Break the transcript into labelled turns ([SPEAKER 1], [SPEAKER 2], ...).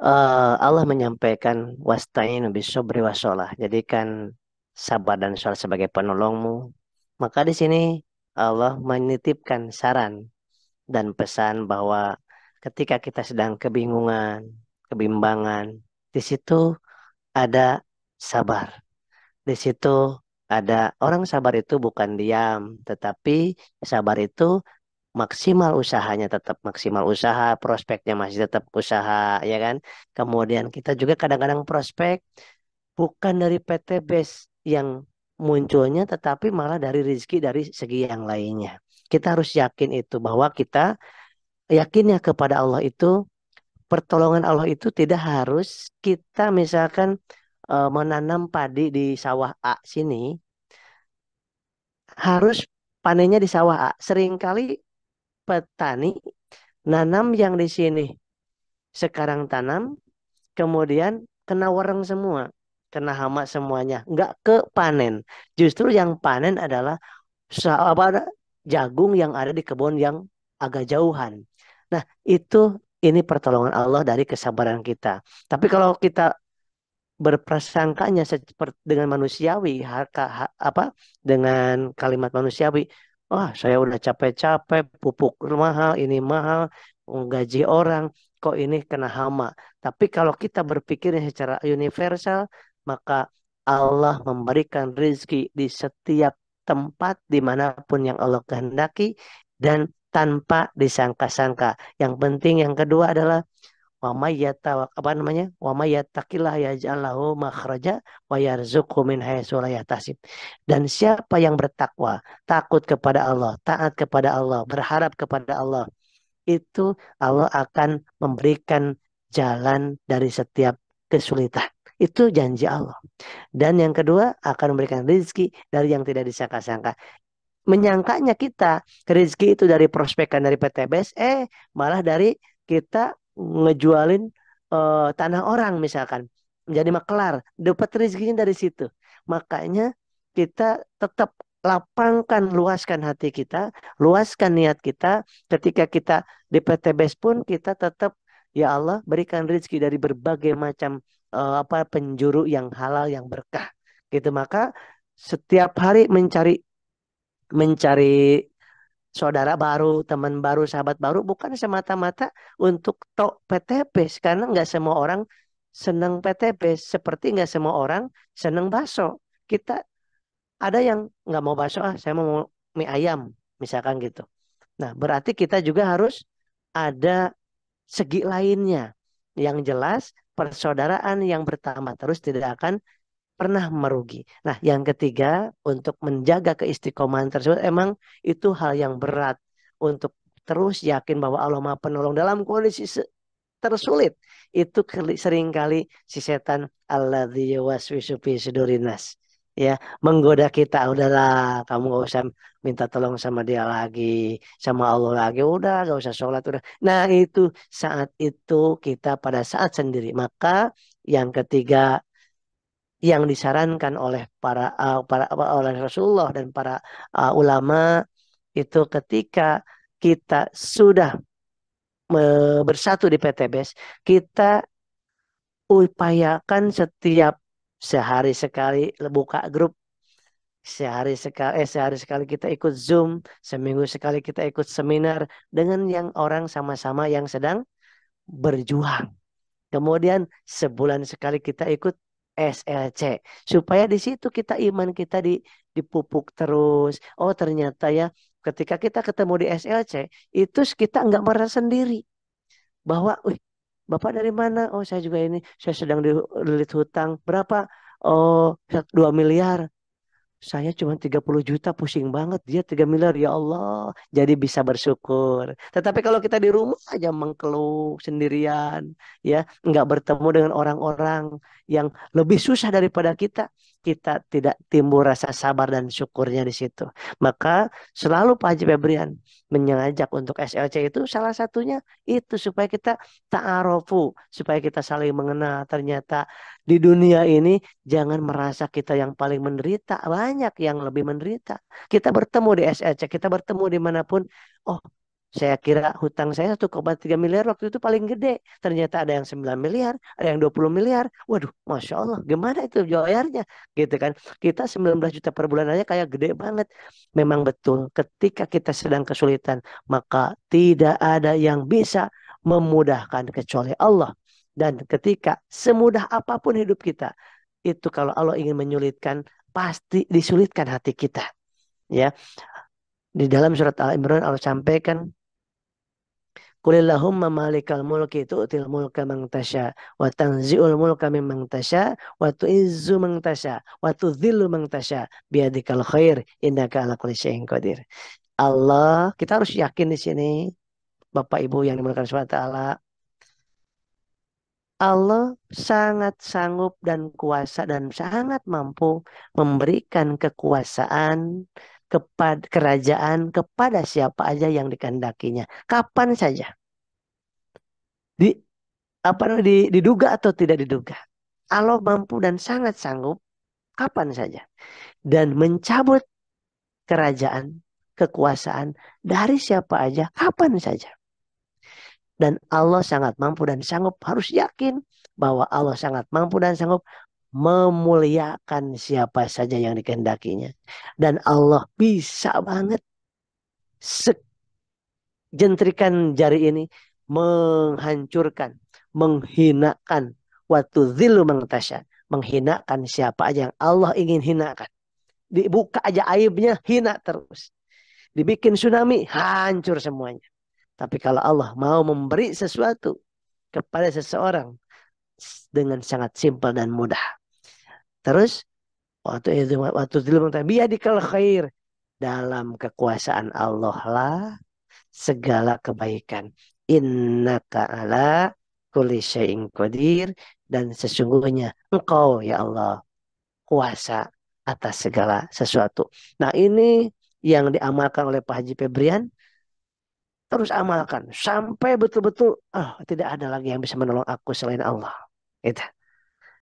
[SPEAKER 1] Allah menyampaikan wasta'inu bisobri wasolah. Jadikan sabar dan sholat sebagai penolongmu. Maka di sini Allah menitipkan saran dan pesan bahwa ketika kita sedang kebingungan, kebimbangan, di situ ada sabar. Di situ ada orang sabar itu bukan diam, tetapi sabar itu maksimal usahanya tetap maksimal usaha, prospeknya masih tetap usaha, ya kan? Kemudian kita juga kadang-kadang prospek bukan dari PT Base yang munculnya, tetapi malah dari rezeki dari segi yang lainnya. Kita harus yakin itu bahwa kita yakinnya kepada Allah itu pertolongan Allah itu tidak harus kita misalkan menanam padi di sawah A sini harus panennya di sawah A. Seringkali petani nanam yang di sini sekarang tanam, kemudian kena wereng semua, kena hama semuanya, nggak kepanen. Justru yang panen adalah apa jagung yang ada di kebun yang agak jauhan. Nah, itu ini pertolongan Allah dari kesabaran kita. Tapi kalau kita berprasangkanya seperti dengan manusiawi, apa dengan kalimat manusiawi, wah saya udah capek-capek, pupuk mahal, ini mahal, gaji orang, kok ini kena hama. Tapi kalau kita berpikirnya secara universal, maka Allah memberikan rezeki di setiap tempat dimanapun yang Allah kehendaki dan tanpa disangka-sangka. Yang penting yang kedua adalah wa may apa namanya? Wa may yattaqillah yaj'al lahu makhraja wa yarzuqhu min haitsu la yahtasib. Dan siapa yang bertakwa, takut kepada Allah, taat kepada Allah, berharap kepada Allah, itu Allah akan memberikan jalan dari setiap kesulitan. Itu janji Allah. Dan yang kedua akan memberikan rezeki dari yang tidak disangka-sangka. Menyangkanya kita rezeki itu dari prospekan dari PTBS, malah dari kita ngejualin tanah orang misalkan menjadi makelar, dapat rezekinya dari situ. Makanya kita tetap lapangkan, luaskan hati kita, luaskan niat kita. Ketika kita di PTBS pun kita tetap ya Allah berikan rezeki dari berbagai macam apa penjuru yang halal yang berkah. Gitu maka setiap hari mencari mencari saudara baru, teman baru, sahabat baru bukan semata-mata untuk tok PTP karena nggak semua orang senang PTP seperti nggak semua orang senang bakso. Kita ada yang nggak mau bakso, saya mau mie ayam misalkan gitu. Nah, berarti kita juga harus ada segi lainnya. Yang jelas persaudaraan yang bertambah terus tidak akan pernah merugi. Nah, yang ketiga, untuk menjaga keistiqomahan tersebut, emang itu hal yang berat untuk terus yakin bahwa Allah Maha Penolong dalam kondisi tersulit. Itu seringkali si setan alladzi yuwaswisu fi sudurinas. Ya, menggoda kita, udahlah, kamu gak usah minta tolong sama dia lagi, sama Allah lagi, udah gak usah sholat, udah. Nah, itu saat itu kita pada saat sendiri. Maka yang ketiga yang disarankan oleh oleh Rasulullah dan para ulama itu ketika kita sudah bersatu di PTBS, kita upayakan setiap sehari sekali buka grup, sehari sekali kita ikut Zoom, seminggu sekali kita ikut seminar dengan yang orang sama-sama yang sedang berjuang. Kemudian sebulan sekali kita ikut SLC supaya di situ kita iman kita dipupuk terus. Oh ternyata ya ketika kita ketemu di SLC itu kita nggak merasa sendiri bahwa, wih, Bapak dari mana? Oh saya juga ini, saya sedang dililit hutang berapa? Oh 2 miliar. Saya cuma 30 juta pusing banget. Dia 3 miliar ya Allah. Jadi bisa bersyukur. Tetapi kalau kita di rumah aja mengkeluh sendirian. Ya. Nggak bertemu dengan orang-orang yang lebih susah daripada kita. Kita tidak timbul rasa sabar dan syukurnya di situ. Maka selalu Pak Haji Febrian mengajak untuk SLC itu salah satunya itu supaya kita ta'arofu. Supaya kita saling mengenal. Ternyata di dunia ini jangan merasa kita yang paling menderita. Banyak yang lebih menderita. Kita bertemu di SLC, kita bertemu dimanapun. Oh, Saya kira hutang saya 1,3 miliar waktu itu paling gede. Ternyata ada yang 9 miliar, ada yang 20 miliar. Waduh, Masya Allah, gimana itu bayarnya? Gitu kan. Kita 19 juta per bulan aja kayak gede banget. Memang betul, ketika kita sedang kesulitan, maka tidak ada yang bisa memudahkan kecuali Allah. Dan ketika semudah apapun hidup kita, itu kalau Allah ingin menyulitkan, pasti disulitkan hati kita. Ya, di dalam surat Al-Imran Allah sampaikan, Qulillahumma malikal mulki tu'til mulka man tasha wa tanzi'ul mulka mimman tasha wa tu'izzu man tasha wa tudhillu man tasha biadikal khair innaka ala kulli syai'in qadir. Allah, kita harus yakin di sini Bapak Ibu yang dimuliakan SWT, Allah sangat sanggup dan kuasa dan sangat mampu memberikan kekuasaan kepada kerajaan kepada siapa aja yang dikehendakinya, kapan saja. Di diduga atau tidak diduga. Allah mampu dan sangat sanggup kapan saja dan mencabut kerajaan, kekuasaan dari siapa aja kapan saja. Dan Allah sangat mampu dan sanggup, harus yakin bahwa Allah sangat mampu dan sanggup memuliakan siapa saja yang dikehendakinya. Dan Allah bisa banget jentrikan jari ini menghancurkan, menghinakan waktu zilu mengtasya, menghinakan siapa aja yang Allah ingin hinakan. Dibuka aja aibnya, hina terus. Dibikin tsunami, hancur semuanya. Tapi kalau Allah mau memberi sesuatu kepada seseorang dengan sangat simpel dan mudah. Terus waktu zilu mengtasya, biadikal khair, dalam kekuasaan Allah lah segala kebaikan. Innaka ala kulli syai'in qadir, dan sesungguhnya engkau ya Allah kuasa atas segala sesuatu. Nah, ini yang diamalkan oleh Pak Haji Febrian, terus amalkan sampai betul-betul tidak ada lagi yang bisa menolong aku selain Allah. Itu.